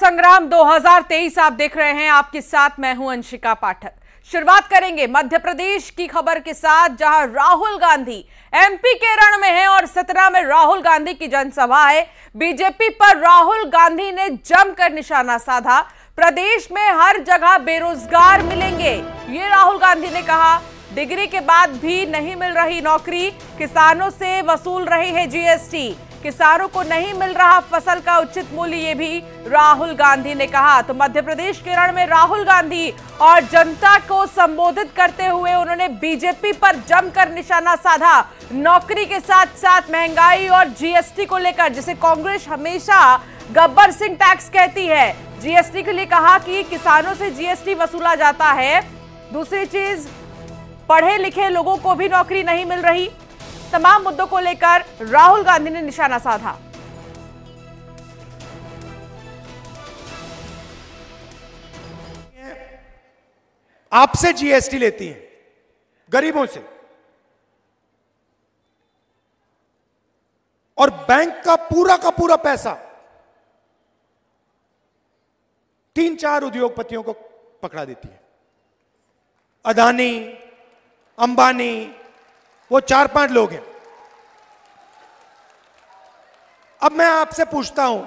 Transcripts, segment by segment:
संग्राम 2023 आप देख रहे हैं। आपके साथ मैं हूं अंशिका पाठक। शुरुआत करेंगे मध्य प्रदेश की खबर के साथ, जहां राहुल गांधी एमपी के रण में हैं और सतना में राहुल गांधी की जनसभा है। बीजेपी पर राहुल गांधी ने जमकर निशाना साधा। प्रदेश में हर जगह बेरोजगार मिलेंगे, ये राहुल गांधी ने कहा। डिग्री के बाद भी नहीं मिल रही नौकरी, किसानों से वसूल रहे हैं जीएसटी, किसानों को नहीं मिल रहा फसल का उचित मूल्य, ये भी राहुल गांधी ने कहा। तो मध्य प्रदेश के रण में राहुल गांधी और जनता को संबोधित करते हुए उन्होंने बीजेपी पर जमकर निशाना साधा। नौकरी के साथ साथ महंगाई और जीएसटी को लेकर, जिसे कांग्रेस हमेशा गब्बर सिंह टैक्स कहती है, जीएसटी के लिए कहा कि किसानों से जीएसटी वसूला जाता है। दूसरी चीज, पढ़े लिखे लोगों को भी नौकरी नहीं मिल रही। तमाम मुद्दों को लेकर राहुल गांधी ने निशाना साधा। आपसे जीएसटी लेती हैं, गरीबों से, और बैंक का पूरा पैसा 3-4 उद्योगपतियों को पकड़ा देती है। अदानी, अंबानी, वो 4-5 लोग हैं। अब मैं आपसे पूछता हूं,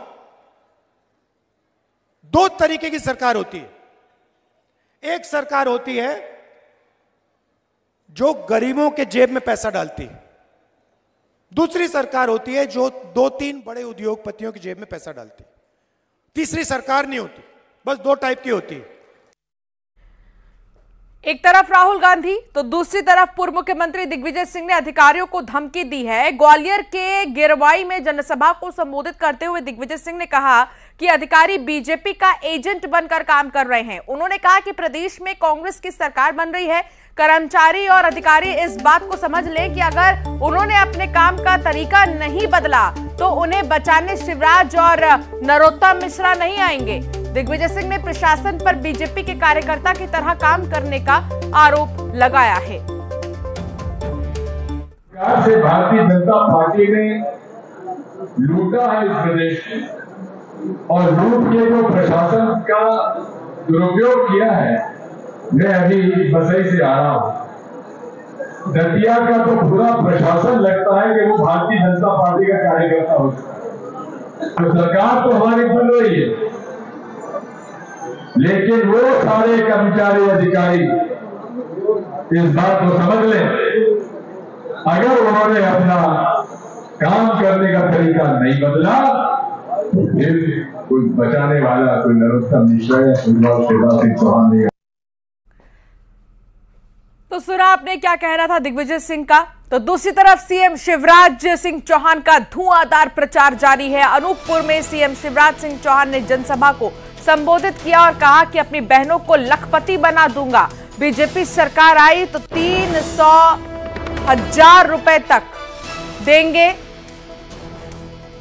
2 तरीके की सरकार होती है। एक सरकार होती है जो गरीबों के जेब में पैसा डालती है, दूसरी सरकार होती है जो 2-3 बड़े उद्योगपतियों की जेब में पैसा डालती है। तीसरी सरकार नहीं होती, बस 2 टाइप की होती है। एक तरफ राहुल गांधी तो दूसरी तरफ पूर्व मुख्यमंत्री दिग्विजय सिंह ने अधिकारियों को धमकी दी है। ग्वालियर के गिरवाई में जनसभा को संबोधित करते हुए दिग्विजय सिंह ने कहा कि अधिकारी बीजेपी का एजेंट बनकर काम कर रहे हैं। उन्होंने कहा कि प्रदेश में कांग्रेस की सरकार बन रही है। कर्मचारी और अधिकारी इस बात को समझ लें कि अगर उन्होंने अपने काम का तरीका नहीं बदला तो उन्हें बचाने शिवराज और नरोत्तम मिश्रा नहीं आएंगे। दिग्विजय सिंह ने प्रशासन पर बीजेपी के कार्यकर्ता की तरह काम करने का आरोप लगाया है। से भारतीय जनता पार्टी ने लूटा है इस प्रदेश में, और लूट के जो प्रशासन का दुरुपयोग किया है। मैं अभी बसई से आ रहा हूं, दतिया का तो पूरा प्रशासन लगता है कि वो भारतीय जनता पार्टी का कार्यकर्ता हो सकता है। तो सरकार तो हमारी बन रही है, लेकिन वो सारे कर्मचारी अधिकारी इस बात को समझ लें, अगर उन्होंने अपना काम करने का तरीका नहीं बदला तो फिर कोई बचाने वाला, कोई नरोत्तम मिश्रा या शिवराज सिंह चौहान नहीं। तो सुना आपने क्या कहना था दिग्विजय सिंह का। तो दूसरी तरफ सीएम शिवराज सिंह चौहान का धुआंधार प्रचार जारी है। अनूपपुर में सीएम शिवराज सिंह चौहान ने जनसभा को संबोधित किया और कहा कि अपनी बहनों को लखपति बना दूंगा। बीजेपी सरकार आई तो 300,000 रुपए तक देंगे।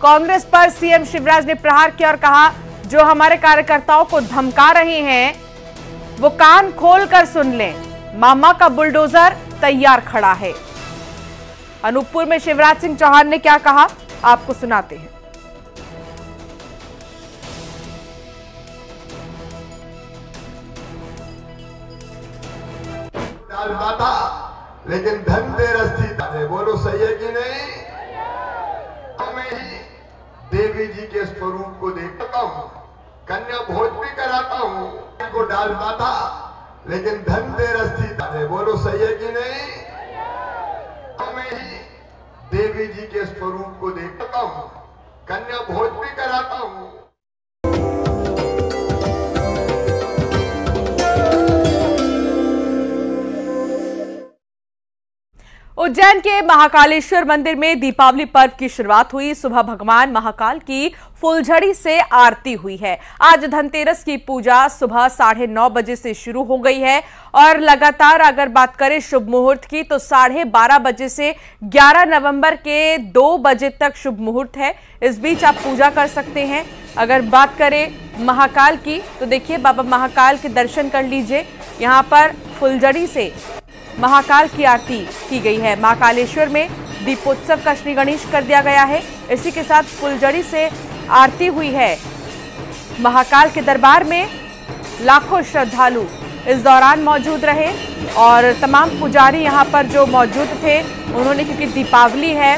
कांग्रेस पर सीएम शिवराज ने प्रहार किया और कहा, जो हमारे कार्यकर्ताओं को धमका रहे हैं वो कान खोल कर सुन लें, मामा का बुलडोजर तैयार खड़ा है। अनूपपुर में शिवराज सिंह चौहान ने क्या कहा, आपको सुनाते हैं। था, लेकिन धनतेरस थी, बोलो सही है कि नहीं? मैं ही देवी जी के स्वरूप को देखता हूँ, कन्या भोज भी कराता हूँ, को डालता था, लेकिन धनतेरस थी, बोलो सही है कि नहीं? मैं ही देवी जी के स्वरूप को देखता हूँ, कन्या भोज भी कराता हूँ। उज्जैन के महाकालेश्वर मंदिर में दीपावली पर्व की शुरुआत हुई। सुबह भगवान महाकाल की फुलझड़ी से आरती हुई है। आज धनतेरस की पूजा सुबह 9:30 बजे से शुरू हो गई है और लगातार अगर बात करें शुभ मुहूर्त की तो 12:30 बजे से 11 नवंबर के 2 बजे तक शुभ मुहूर्त है। इस बीच आप पूजा कर सकते हैं। अगर बात करें महाकाल की तो देखिए, बाबा महाकाल के दर्शन कर लीजिए। यहाँ पर फुलझड़ी से महाकाल की आरती की गई है। महाकालेश्वर में दीपोत्सव का श्री गणेश कर दिया गया है। इसी के साथ फुलझड़ी से आरती हुई है। महाकाल के दरबार में लाखों श्रद्धालु इस दौरान मौजूद रहे और तमाम पुजारी यहाँ पर जो मौजूद थे उन्होंने, क्योंकि दीपावली है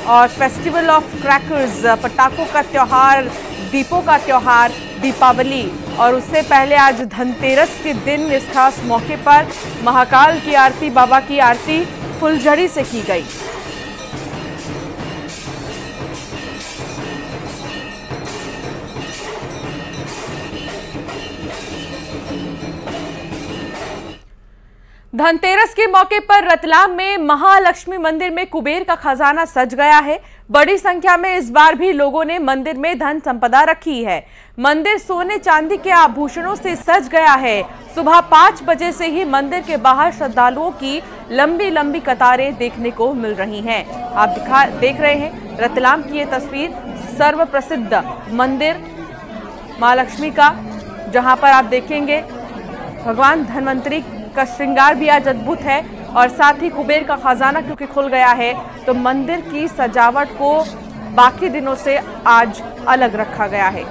और फेस्टिवल ऑफ क्रैकर्स, पटाखों का त्यौहार, दीपों का त्यौहार दीपावली, और उससे पहले आज धनतेरस के दिन इस खास मौके पर महाकाल की आरती, बाबा की आरती फुलझड़ी से की गई। धनतेरस के मौके पर रतलाम में महालक्ष्मी मंदिर में कुबेर का खजाना सज गया है। बड़ी संख्या में इस बार भी लोगों ने मंदिर में धन संपदा रखी है। मंदिर सोने चांदी के आभूषणों से सज गया है। सुबह 5 बजे से ही मंदिर के बाहर श्रद्धालुओं की लंबी लंबी कतारें देखने को मिल रही हैं। आप देख रहे हैं रतलाम की ये तस्वीर, सर्व प्रसिद्ध मंदिर महालक्ष्मी का, जहां पर आप देखेंगे भगवान धन्वंतरी का श्रृंगार भी आज अद्भुत है और साथ ही कुबेर का खजाना क्योंकि खुल गया है तो मंदिर की सजावट को बाकी दिनों से आज अलग रखा गया है।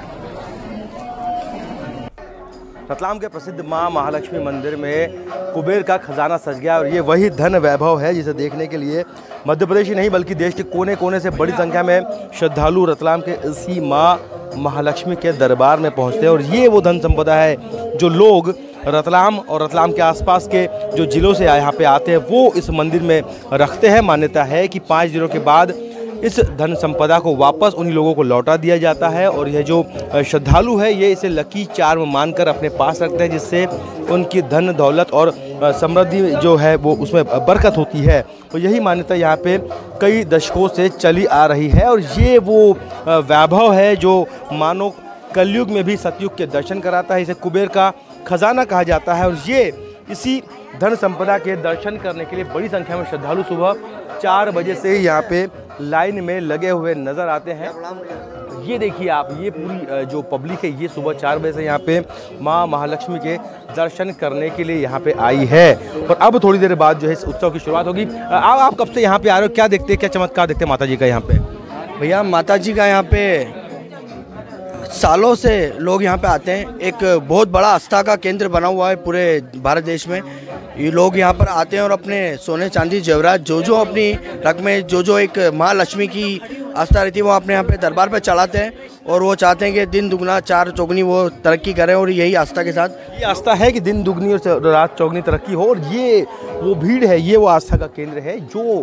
रतलाम के प्रसिद्ध मां महालक्ष्मी मंदिर में कुबेर का खजाना सज गया और ये वही धन वैभव है जिसे देखने के लिए मध्य प्रदेश ही नहीं बल्कि देश के कोने कोने से बड़ी संख्या में श्रद्धालु रतलाम के इसी मां महालक्ष्मी के दरबार में पहुंचते हैं। और ये वो धन संपदा है जो लोग रतलाम और रतलाम के आसपास के जो जिलों से यहाँ पे आते हैं वो इस मंदिर में रखते हैं। मान्यता है कि 5 दिनों के बाद इस धन संपदा को वापस उन्हीं लोगों को लौटा दिया जाता है और यह जो श्रद्धालु है ये इसे लकी चार्म मानकर अपने पास रखते हैं, जिससे उनकी धन दौलत और समृद्धि जो है वो उसमें बरकत होती है। तो यही मान्यता यहाँ पे कई दशकों से चली आ रही है और ये वो वैभव है जो मानो कलयुग में भी सतयुग के दर्शन कराता है। इसे कुबेर का खजाना कहा जाता है और ये इसी धन संपदा के दर्शन करने के लिए बड़ी संख्या में श्रद्धालु सुबह 4 बजे से ही यहाँ पे लाइन में लगे हुए नजर आते हैं। ये देखिए आप, ये पूरी जो पब्लिक है ये सुबह 4 बजे से यहाँ पे माँ महालक्ष्मी के दर्शन करने के लिए यहाँ पे आई है और अब थोड़ी देर बाद जो है इस उत्सव की शुरुआत होगी। आप कब से यहाँ पे आ रहे हो, क्या देखते हैं, क्या चमत्कार देखते हैं माता जी का यहाँ पे? भैया माता जी का यहाँ पे सालों से लोग यहाँ पे आते हैं। एक बहुत बड़ा आस्था का केंद्र बना हुआ है पूरे भारत देश में। ये लोग यहाँ पर आते हैं और अपने सोने चांदी जेवरात जो अपनी रकमें जो एक महालक्ष्मी की आस्था रहती है वो अपने यहाँ पे दरबार पे चढ़ाते हैं और वो चाहते हैं कि दिन दुगना चार चौगनी वो तरक्की करें और यही आस्था के साथ ये आस्था है कि दिन दुगनी और रात चौगनी तरक्की हो। और ये वो भीड़ है, ये वो आस्था का केंद्र है जो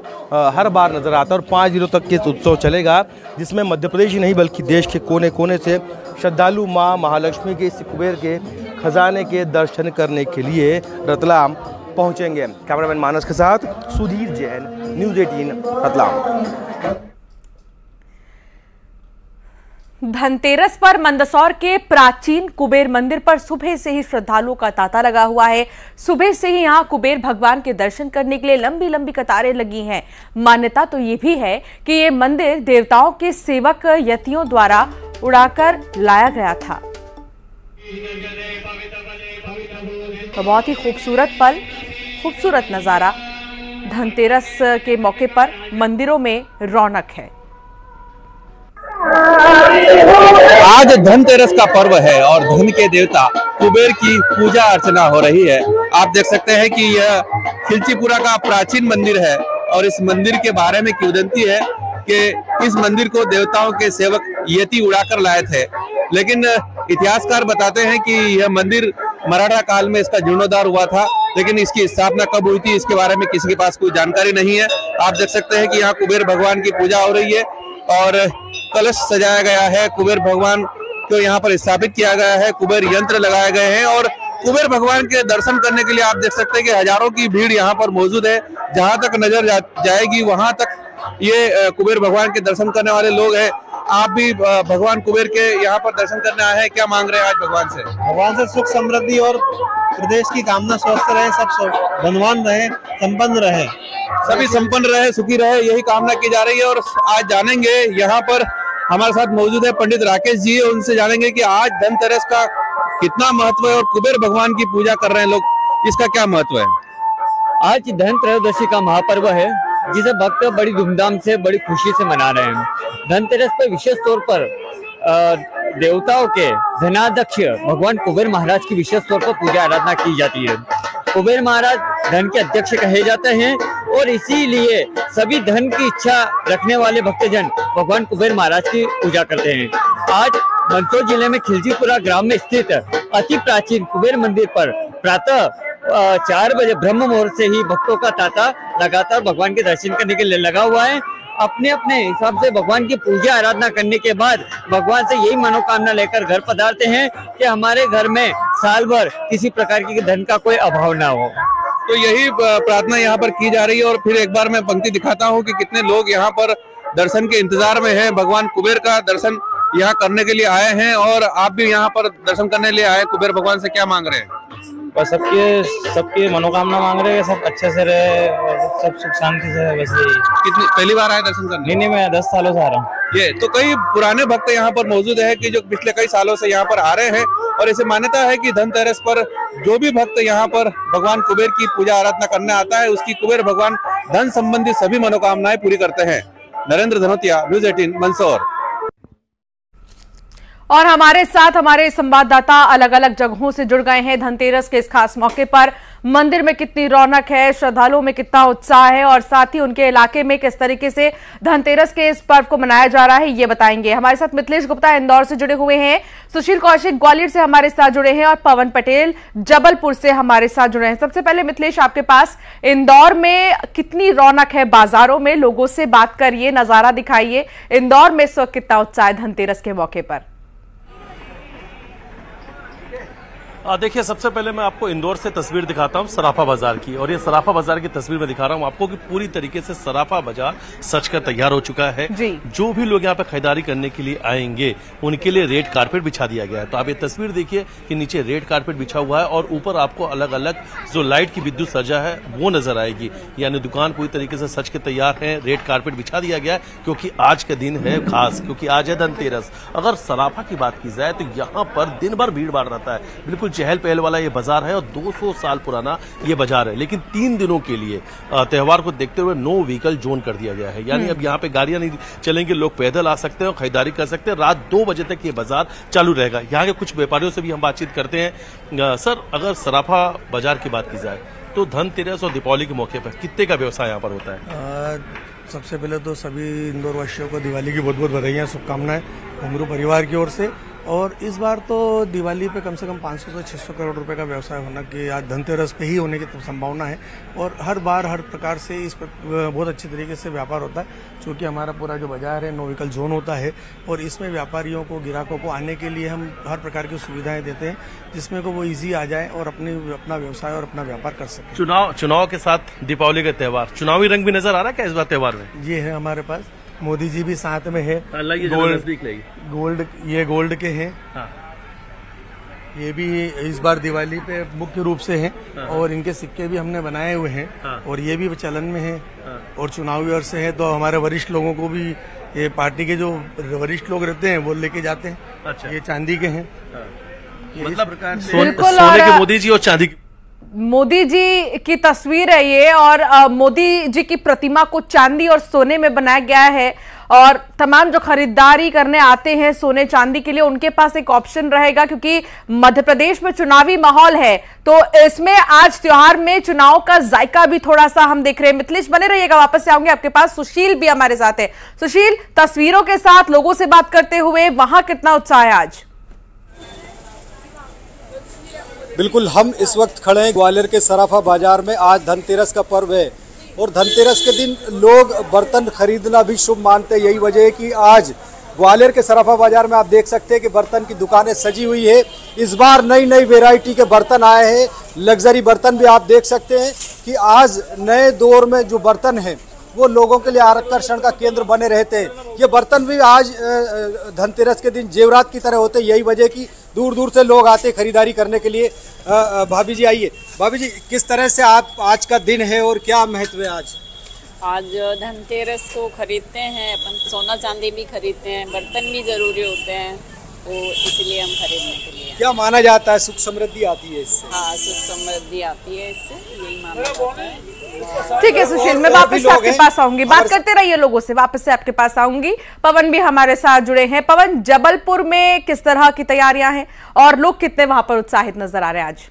हर बार नजर आता है और 5 दिनों तक के उत्सव चलेगा जिसमें मध्य प्रदेश ही नहीं बल्कि देश के कोने कोने से श्रद्धालु माँ महालक्ष्मी के इस कुबेर के खजाने के दर्शन करने के लिए रतलाम पहुंचेंगे। कैमरामैन मानस के साथ सुधीर जैन, न्यूज़ 18 रतलाम। धनतेरस पर मंदसौर के प्राचीन कुबेर मंदिर पर सुबह से ही श्रद्धालुओं का तांता लगा हुआ है। सुबह से ही यहां कुबेर भगवान के दर्शन करने के लिए लंबी लंबी कतारें लगी हैं। मान्यता तो ये भी है कि ये मंदिर देवताओं के सेवक यतियों द्वारा उड़ाकर लाया गया था। तो बहुत ही खूबसूरत पल, खूबसूरत नजारा। धनतेरस के मौके पर मंदिरों में रौनक है। आज धनतेरस का पर्व है और धन के देवता कुबेर की पूजा अर्चना हो रही है। आप देख सकते हैं कि यह खिलचीपुरा का प्राचीन मंदिर है और इस मंदिर के बारे में किंवदंती है कि इस मंदिर को देवताओं के सेवक यति उड़ाकर लाए थे। लेकिन इतिहासकार बताते हैं कि यह मंदिर मराठा काल में इसका जीर्णोद्धार हुआ था, लेकिन इसकी स्थापना कब हुई थी इसके बारे में किसी के पास कोई जानकारी नहीं है। आप देख सकते हैं कि यहाँ कुबेर भगवान की पूजा हो रही है और कलश सजाया गया है। कुबेर भगवान को यहाँ पर स्थापित किया गया है, कुबेर यंत्र लगाए गए हैं और कुबेर भगवान के दर्शन करने के लिए आप देख सकते हैं कि हजारों की भीड़ यहाँ पर मौजूद है। जहां तक नजर जाएगी वहां तक ये कुबेर भगवान के दर्शन करने वाले लोग हैं। आप भी भगवान कुबेर के यहाँ पर दर्शन करने आए हैं, क्या मांग रहे हैं आज भगवान से? भगवान से सुख समृद्धि और प्रदेश की कामना, स्वस्थ रहे, सब धनवान रहे, संपन्न रहे, सभी संपन्न रहे, सुखी रहे, यही कामना की जा रही है। और आज जानेंगे, यहाँ पर हमारे साथ मौजूद है पंडित राकेश जी, उनसे जानेंगे कि आज धनतेरस का कितना महत्व है और कुबेर भगवान की पूजा कर रहे हैं लोग, इसका क्या महत्व है? आज धनत्रयोदशी का महापर्व है जिसे भक्त बड़ी धूमधाम से, बड़ी खुशी से मना रहे हैं। धनतेरस पर विशेष तौर पर देवताओं के धनाध्यक्ष भगवान कुबेर महाराज की विशेष तौर पर पूजा आराधना की जाती है। कुबेर महाराज धन के अध्यक्ष कहे जाते हैं और इसीलिए सभी धन की इच्छा रखने वाले भक्तजन भगवान कुबेर महाराज की पूजा करते हैं। आज मंदसौर जिले में खिलचीपुरा ग्राम में स्थित अति प्राचीन कुबेर मंदिर पर प्रातः 4 बजे ब्रह्म मुहूर्त से ही भक्तों का तांता लगातार भगवान के दर्शन करने के लिए लगा हुआ है। अपने अपने हिसाब से भगवान की पूजा आराधना करने के बाद भगवान से यही मनोकामना लेकर घर पधारते हैं कि हमारे घर में साल भर किसी प्रकार की धन का कोई अभाव ना हो। तो यही प्रार्थना यहाँ पर की जा रही है। और फिर एक बार मैं पंक्ति दिखाता हूँ कि कितने लोग यहाँ पर दर्शन के इंतजार में हैं। भगवान कुबेर का दर्शन यहाँ करने के लिए आए हैं और आप भी यहाँ पर दर्शन करने के लिए आए। कुबेर भगवान से क्या मांग रहे हैं? बस सबकी मनोकामना मांग रहे हैं, सब अच्छे से रहे और सब सुख शांति से है। बस यही। कितनी पहली बार आए दर्शन करने? नहीं, मैं 10 सालों से आ रहा हूँ। ये तो कई पुराने भक्त यहाँ पर मौजूद है कि जो पिछले कई सालों से यहाँ पर आ रहे हैं और ऐसे मान्यता है कि धनतेरस पर जो भी भक्त यहाँ पर भगवान कुबेर की पूजा आराधना करने आता है उसकी कुबेर भगवान धन संबंधी सभी मनोकामनाएं पूरी करते हैं। नरेंद्र धनोतिया, न्यूज़ 18 मंदसौर। और हमारे साथ हमारे संवाददाता अलग अलग जगहों से जुड़ गए हैं। धनतेरस के इस खास मौके पर मंदिर में कितनी रौनक है, श्रद्धालुओं में कितना उत्साह है और साथ ही उनके इलाके में किस तरीके से धनतेरस के इस पर्व को मनाया जा रहा है, ये बताएंगे। हमारे साथ मिथिलेश गुप्ता इंदौर से जुड़े हुए हैं, सुशील कौशिक ग्वालियर से हमारे साथ जुड़े हैं और पवन पटेल जबलपुर से हमारे साथ जुड़े हैं। सबसे पहले मिथिलेश, आपके पास इंदौर में कितनी रौनक है, बाजारों में लोगों से बात करिए, नजारा दिखाइए। इंदौर में इस वक्त कितना उत्साह है धनतेरस के मौके पर? देखिए, सबसे पहले मैं आपको इंदौर से तस्वीर दिखाता हूं सराफा बाजार की, और ये सराफा बाजार की तस्वीर में दिखा रहा हूं आपको कि पूरी तरीके से सराफा बाजार सज कर तैयार हो चुका है। जो भी लोग यहाँ पे खरीदारी करने के लिए आएंगे उनके लिए रेड कारपेट बिछा दिया गया है। तो आप ये तस्वीर देखिए कि नीचे रेड कारपेट बिछा हुआ है और ऊपर आपको अलग अलग जो लाइट की विद्युत सज्जा है वो नजर आएगी। यानी दुकान पूरी तरीके से सज के तैयार है, रेड कारपेट बिछा दिया गया है क्योंकि आज का दिन है खास, क्योंकि आज है धनतेरस। अगर सराफा की बात की जाए तो यहाँ पर दिन भर भीड़ भाड़ रहता है, बिल्कुल चहल पहल वाला ये बाजार है और 200 साल पुराना ये बाजार है। लेकिन 3 दिनों के लिए त्योहार को देखते हुए नो व्हीकल जोन कर दिया गया है। यानी अब यहाँ पे गाड़ियां नहीं चलेंगी, लोग पैदल आ सकते हैं और खरीदारी कर सकते हैं। रात 2 बजे तक ये बाजार चालू रहेगा। यहाँ के कुछ व्यापारियों से भी हम बातचीत करते हैं। सर, अगर सराफा बाजार की बात की जाए तो धनतेरस और दीपावली के मौके पर कितने का व्यवसाय यहाँ पर होता है? सबसे पहले तो सभी इंदौर वासियों को दिवाली की बहुत बहुत बधाइयाँ, शुभकामनाएं घुंगरू परिवार की ओर से। और इस बार तो दिवाली पे कम से कम 500 से 600 करोड़ रुपए का व्यवसाय होना कि आज धनतेरस पे ही होने की संभावना है। और हर बार हर प्रकार से इस पर बहुत अच्छी तरीके से व्यापार होता है, क्योंकि हमारा पूरा जो बाजार है नो व्हीकल जोन होता है और इसमें व्यापारियों को, ग्राहकों को आने के लिए हम हर प्रकार की सुविधाएं देते हैं जिसमें को वो ईजी आ जाए और अपना व्यवसाय और अपना व्यापार कर सके। चुनाव के साथ दीपावली का त्योहार, चुनावी रंग भी नजर आ रहा है क्या इस बार त्योहार में? ये है हमारे पास, मोदी जी भी साथ में है। गोल्ड के हैं। हाँ। ये भी इस बार दिवाली पे मुख्य रूप से हैं। हाँ। और इनके सिक्के भी हमने बनाए हुए हैं। हाँ। और ये भी चलन में है। हाँ। और चुनावी वर्ष से है तो हमारे वरिष्ठ लोगों को भी, ये पार्टी के जो वरिष्ठ लोग रहते हैं वो लेके जाते हैं। अच्छा। ये चांदी के हैं। हाँ। मतलब प्रकार से सोने के मोदी जी और चांदी की मोदी जी की तस्वीर है ये, और मोदी जी की प्रतिमा को चांदी और सोने में बनाया गया है। और तमाम जो खरीदारी करने आते हैं सोने चांदी के लिए उनके पास एक ऑप्शन रहेगा, क्योंकि मध्य प्रदेश में चुनावी माहौल है तो इसमें आज त्योहार में चुनाव का जायका भी थोड़ा सा हम देख रहे हैं। मिथिलेश, बने रहिएगा, वापस से आऊंगे आपके पास। सुशील भी हमारे साथ है। सुशील, तस्वीरों के साथ लोगों से बात करते हुए वहां कितना उत्साह है आज? बिल्कुल, हम इस वक्त खड़े हैं ग्वालियर के सराफा बाजार में। आज धनतेरस का पर्व है और धनतेरस के दिन लोग बर्तन खरीदना भी शुभ मानते हैं। यही वजह है कि आज ग्वालियर के सराफा बाजार में आप देख सकते हैं कि बर्तन की दुकानें सजी हुई है। इस बार नई नई वैरायटी के बर्तन आए हैं, लग्जरी बर्तन भी आप देख सकते हैं कि आज नए दौर में जो बर्तन हैं वो लोगों के लिए आकर्षण का केंद्र बने रहते हैं। ये बर्तन भी आज धनतेरस के दिन जेवरात की तरह होते हैं। यही वजह कि दूर दूर से लोग आते खरीदारी करने के लिए। भाभी जी आइए। भाभी जी, किस तरह से आप आज का दिन है और क्या महत्व है आज? आज धनतेरस को खरीदते हैं अपन, सोना चांदी भी खरीदते हैं, बर्तन भी जरूरी होते हैं, तो इसलिए हम खरीदने के लिए। क्या माना जाता है, सुख समृद्धि आती है इससे? हाँ, सुख समृद्धि आती है इससे, यही माना जाता है। ठीक है सुशील, मैं वापस से आपके पास आऊंगी, बात करते रहिए लोगों से, वापस से आपके पास आऊंगी। पवन भी हमारे साथ जुड़े हैं। पवन, जबलपुर में किस तरह की तैयारियां हैं और लोग कितने वहां पर उत्साहित नजर आ रहे हैं आज?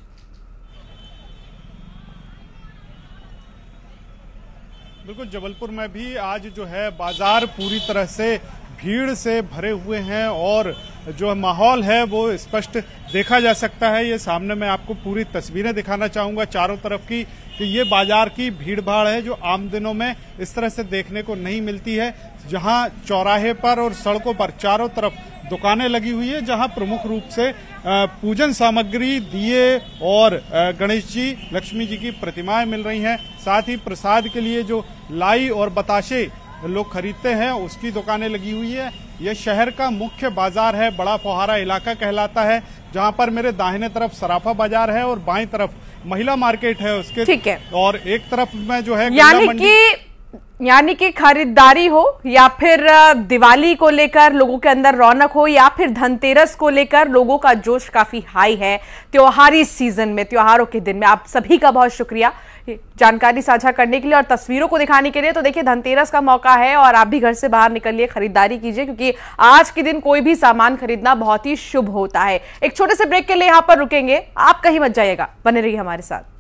बिल्कुल, जबलपुर में भी आज जो है बाजार पूरी तरह से भीड़ से भरे हुए हैं और जो माहौल है वो स्पष्ट देखा जा सकता है। ये सामने मैं आपको पूरी तस्वीरें दिखाना चाहूंगा चारों तरफ की, कि ये बाजार की भीड़ भाड़ है जो आम दिनों में इस तरह से देखने को नहीं मिलती है। जहां चौराहे पर और सड़कों पर चारों तरफ दुकानें लगी हुई है, जहां प्रमुख रूप से पूजन सामग्री, दिए और गणेश जी, लक्ष्मी जी की प्रतिमाएं मिल रही हैं। साथ ही प्रसाद के लिए जो लाई और बताशे लोग खरीदते हैं उसकी दुकानें लगी हुई है। यह शहर का मुख्य बाजार है, बड़ा फुहारा इलाका कहलाता है, जहां पर मेरे दाहिने तरफ सराफा बाजार है और बाईं तरफ महिला मार्केट है उसके। ठीक है। और एक तरफ में जो है यानी कि खरीदारी हो या फिर दिवाली को लेकर लोगों के अंदर रौनक हो या फिर धनतेरस को लेकर लोगों का जोश काफी हाई है त्योहारी सीजन में, त्योहारों के दिन में। आप सभी का बहुत शुक्रिया जानकारी साझा करने के लिए और तस्वीरों को दिखाने के लिए। तो देखिए, धनतेरस का मौका है और आप भी घर से बाहर निकलिए, खरीदारी कीजिए, क्योंकि आज के दिन कोई भी सामान खरीदना बहुत ही शुभ होता है। एक छोटे से ब्रेक के लिए यहां पर रुकेंगे, आप कहीं मत जाइएगा, बने रहिए हमारे साथ।